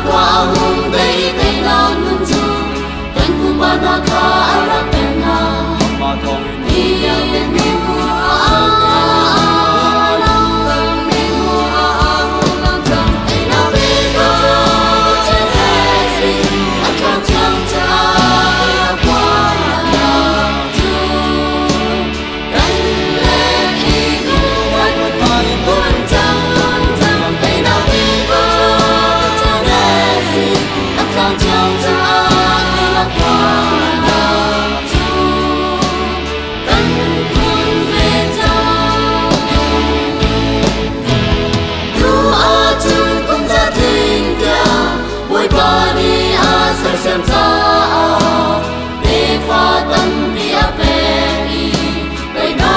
qua hung đây đây là nung du dan ku bana ka arapena ma thong ni mi hu a la mi hu a la tam ai na be go je si a kan chang cha qua la tu dan le i ku wan wan kun chang ai na be go je si a kan chang cha la qua la tu dan kun ve cha tu a chun kum cha tin dia boy pa ni a sa sem cha de fa tan bi a pe i bai ba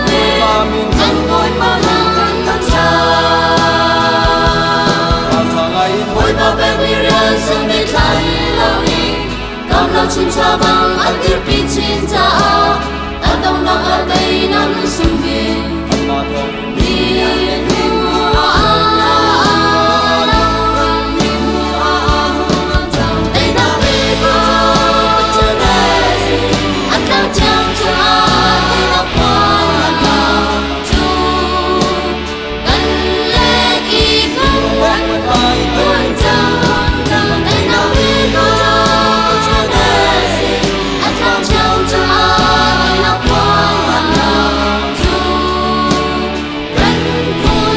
me kan boy pa na kan cha boy pa pe mi ran sung de khai lo i kam lo chin cha bang a dir pi chin cha a dong na a dei nam sung vi ma thong ni ni mu a la ni mu a chang dei na be go cha na si a kan chang cha dei na qua la tu kan le i kan wan kun chang dei na be go cha na si a kan chang cha dei na qua la tu kan kun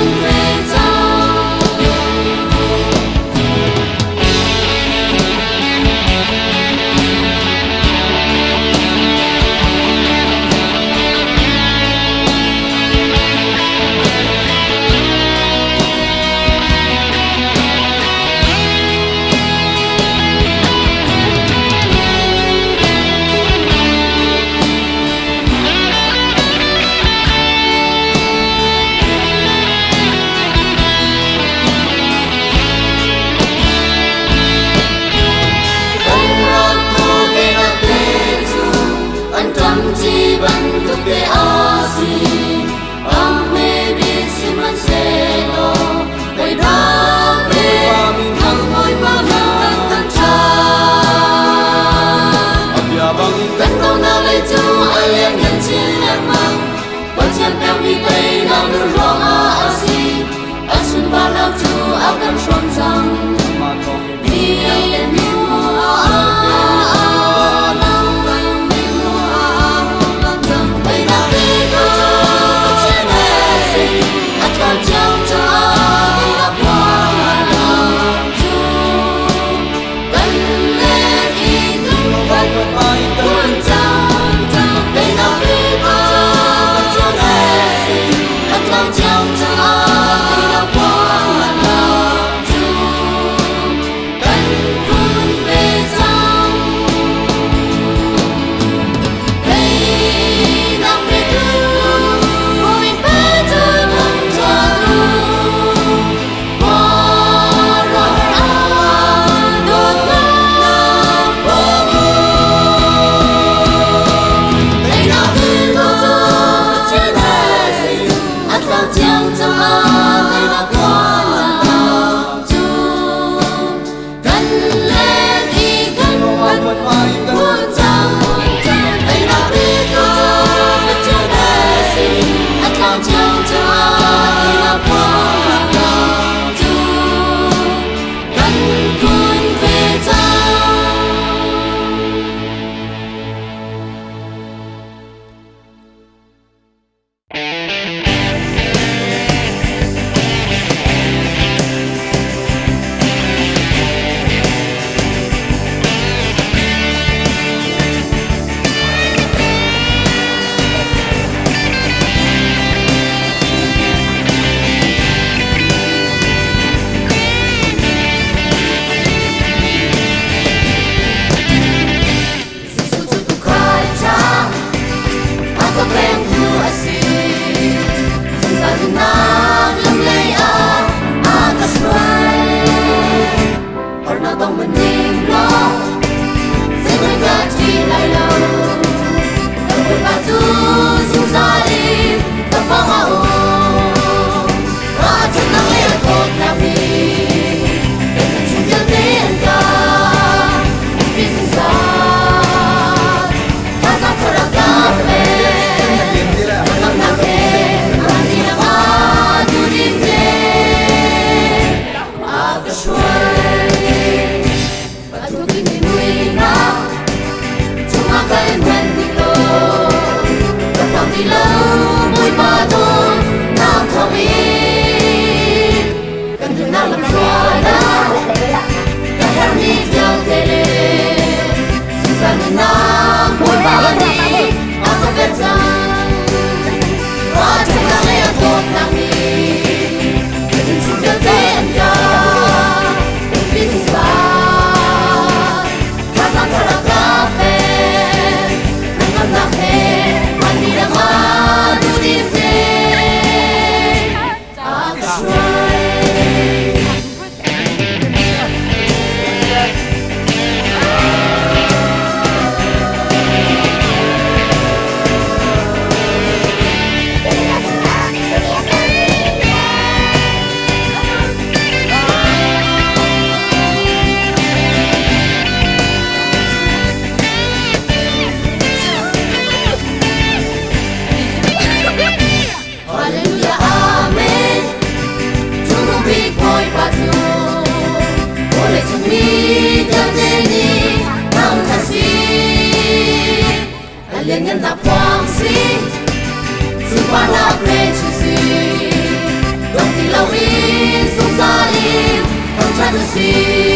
si